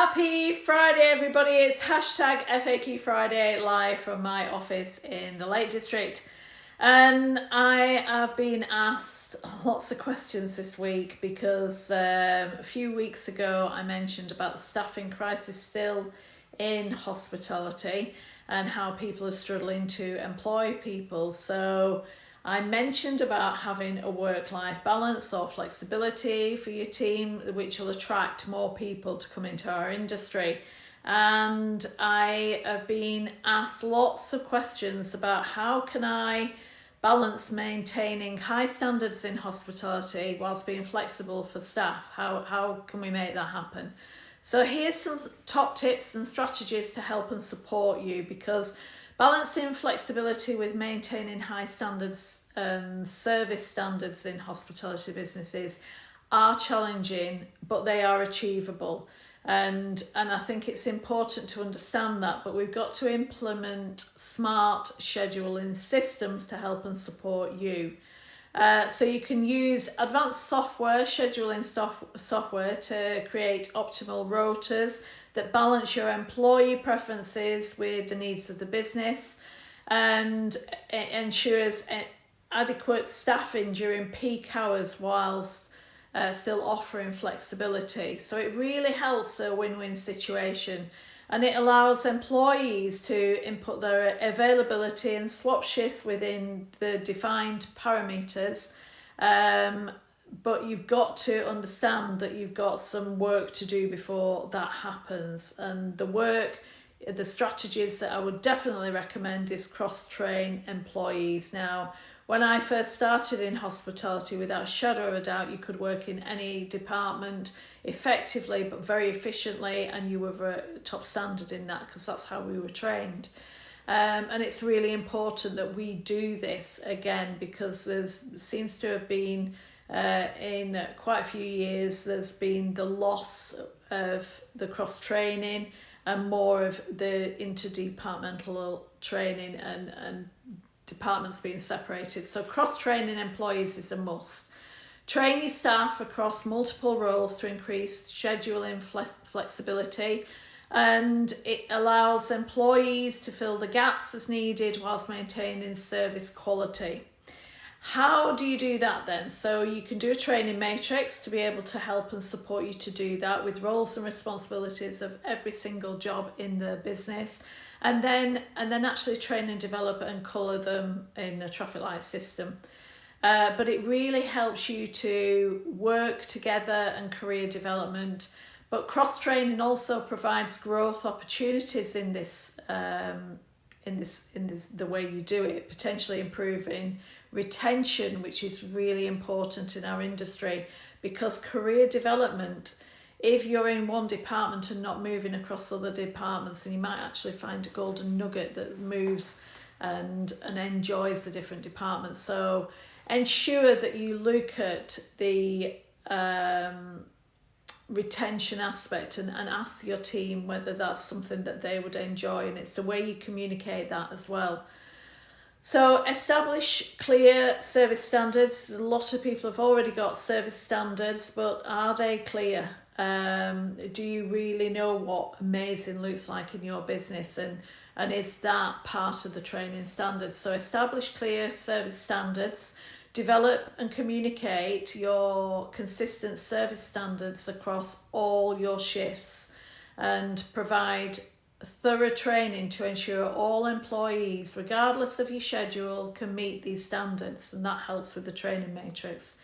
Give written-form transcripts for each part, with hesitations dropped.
Happy Friday, everybody. It's hashtag FAQ Friday live from my office in the Lake District. And I have been asked lots of questions this week because a few weeks ago I mentioned about the staffing crisis still in hospitality and how people are struggling to employ people. So I mentioned about having a work-life balance or flexibility for your team, which will attract more people to come into our industry. And I have been asked lots of questions about how can I balance maintaining high standards in hospitality whilst being flexible for staff. How can we make that happen? So here's some top tips and strategies to help and support you, because balancing flexibility with maintaining high standards and service standards in hospitality businesses are challenging, but they are achievable. And I think it's important to understand that, but we've got to implement smart scheduling systems to help and support you. So you can use advanced software, scheduling software, to create optimal rotas that balance your employee preferences with the needs of the business and ensures adequate staffing during peak hours whilst still offering flexibility. So it really helps a win-win situation, and it allows employees to input their availability and swap shifts within the defined parameters. But you've got to understand that you've got some work to do before that happens. And the strategies that I would definitely recommend is cross-train employees. Now, when I first started in hospitality, without a shadow of a doubt, you could work in any department effectively but very efficiently, and you were top standard in that because that's how we were trained. And it's really important that we do this again, because there seems to have been in quite a few years there's been the loss of the cross-training and more of the interdepartmental training and departments being separated. So cross-training employees is a must. Train your staff across multiple roles to increase scheduling flexibility, and it allows employees to fill the gaps as needed whilst maintaining service quality. How do you do that then? So you can do a training matrix to be able to help and support you to do that, with roles and responsibilities of every single job in the business, and then actually train and develop and colour them in a traffic light system. But it really helps you to work together and career development. But cross-training also provides growth opportunities in this the way you do it, potentially improving retention, which is really important in our industry, because career development, if you're in one department and not moving across other departments, then you might actually find a golden nugget that moves and enjoys the different departments. So ensure that you look at the retention aspect and ask your team whether that's something that they would enjoy, and it's the way you communicate that as well. So establish clear service standards. A lot of people have already got service standards, but are they clear? Do you really know what amazing looks like in your business, and is that part of the training standards? So establish clear service standards, develop and communicate your consistent service standards across all your shifts, and provide thorough training to ensure all employees, regardless of your schedule, can meet these standards, and that helps with the training matrix.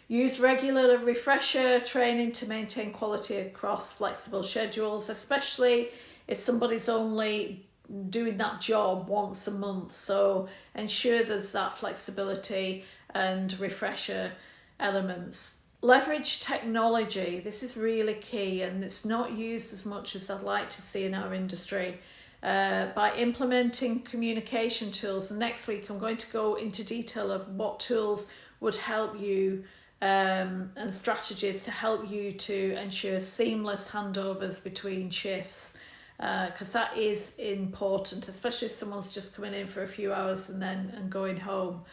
Use regular refresher training to maintain quality across flexible schedules, especially if somebody's only doing that job once a month. So ensure there's that flexibility and refresher elements. Leverage technology. This is really key, and it's not used as much as I'd like to see in our industry. By implementing communication tools, and next week I'm going to go into detail of what tools would help you and strategies to help you to ensure seamless handovers between shifts, because that is important, especially if someone's just coming in for a few hours and going home.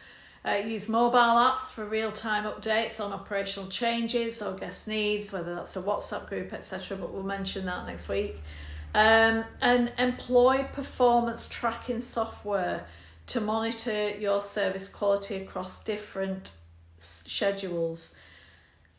Use mobile apps for real-time updates on operational changes or guest needs, whether that's a WhatsApp group, etc. But we'll mention that next week. And employ performance tracking software to monitor your service quality across different schedules.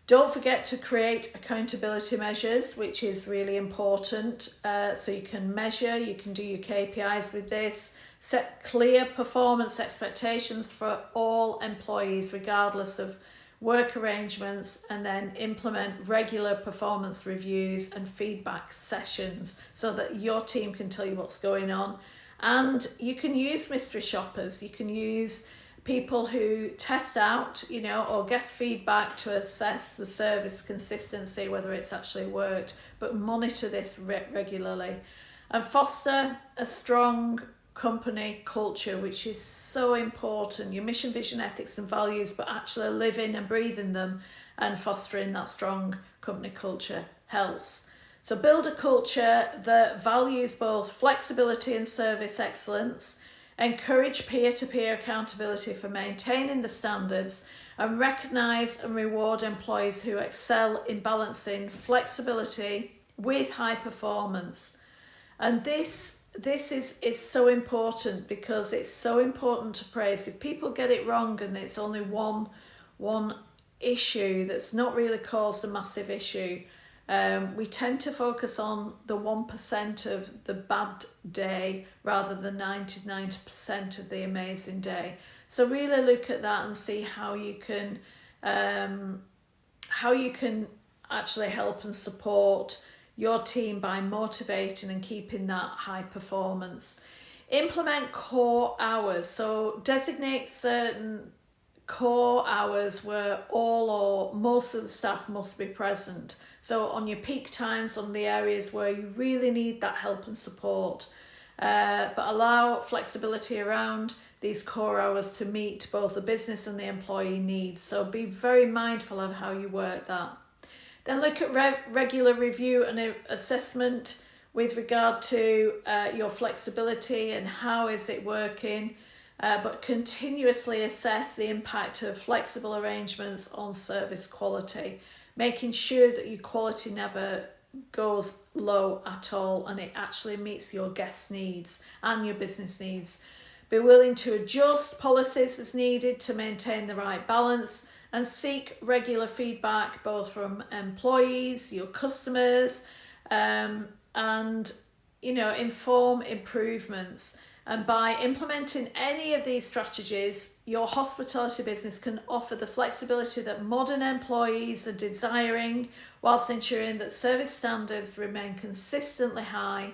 Don't forget to create accountability measures, which is really important. So you can measure, you can do your KPIs with this. Set clear performance expectations for all employees, regardless of work arrangements, and then implement regular performance reviews and feedback sessions so that your team can tell you what's going on. And you can use mystery shoppers. You can use people who test out, or guest feedback to assess the service consistency, whether it's actually worked, but monitor this regularly. And foster a strong company culture, which is so important. Your mission, vision, ethics and values, but actually living and breathing them and fostering that strong company culture helps. So build a culture that values both flexibility and service excellence. Encourage peer-to-peer accountability for maintaining the standards, and recognise and reward employees who excel in balancing flexibility with high performance. And this is so important, because it's so important to praise. If people get it wrong and it's only one issue that's not really caused a massive issue, we tend to focus on the 1% of the bad day rather than 99% of the amazing day. So really look at that and see how you can actually help and support your team by motivating and keeping that high performance. Implement core hours. So designate certain core hours where all or most of the staff must be present. So on your peak times, on the areas where you really need that help and support, but allow flexibility around these core hours to meet both the business and the employee needs. So be very mindful of how you work that. Then look at regular review and assessment with regard to your flexibility and how is it working, but continuously assess the impact of flexible arrangements on service quality, making sure that your quality never goes low at all and it actually meets your guest needs and your business needs. Be willing to adjust policies as needed to maintain the right balance, and seek regular feedback both from employees, your customers, and inform improvements. And by implementing any of these strategies, your hospitality business can offer the flexibility that modern employees are desiring, whilst ensuring that service standards remain consistently high,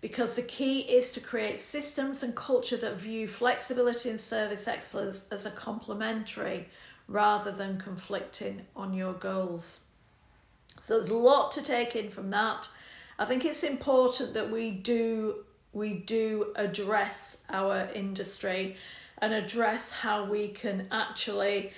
because the key is to create systems and culture that view flexibility and service excellence as a complementary rather than conflicting on your goals. So there's a lot to take in from that. I think it's important that we do address our industry and address how we can actually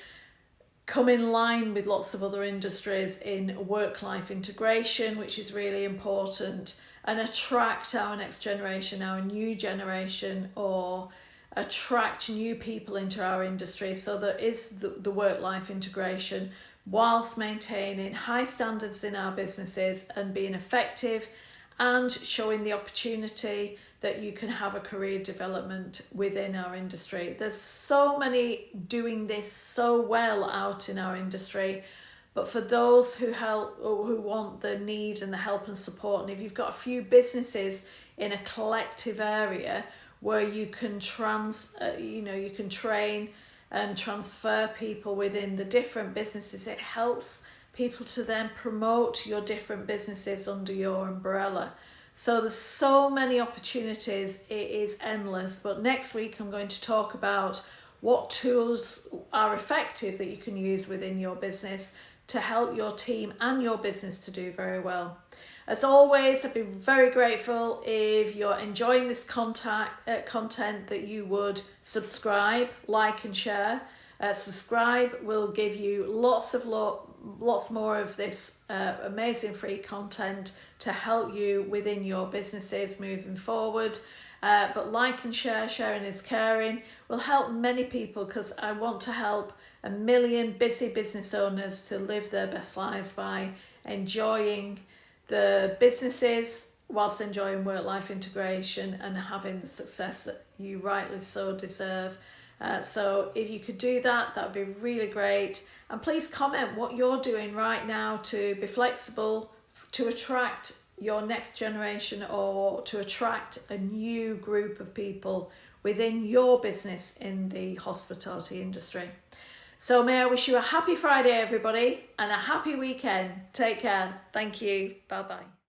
come in line with lots of other industries in work-life integration, which is really important, and attract our next generation, our new generation, or attract new people into our industry. So there is the work-life integration whilst maintaining high standards in our businesses and being effective, and showing the opportunity that you can have a career development within our industry. There's so many doing this so well out in our industry, but for those who want the need and the help and support, and if you've got a few businesses in a collective area where you can you can train and transfer people within the different businesses, it helps people to then promote your different businesses under your umbrella. So there's so many opportunities, it is endless. But next week I'm going to talk about what tools are effective that you can use within your business to help your team and your business to do very well. As always, I'd be very grateful if you're enjoying this content that you would subscribe, like and share. Subscribe will give you lots more of this amazing free content to help you within your businesses moving forward. But like and share, sharing is caring, will help many people, because I want to help 1 million busy business owners to live their best lives by enjoying the businesses whilst enjoying work-life integration and having the success that you rightly so deserve. So if you could do that, that would be really great. And please comment what you're doing right now to be flexible, to attract your next generation, or to attract a new group of people within your business in the hospitality industry. So may I wish you a happy Friday, everybody, and a happy weekend. Take care. Thank you. Bye-bye.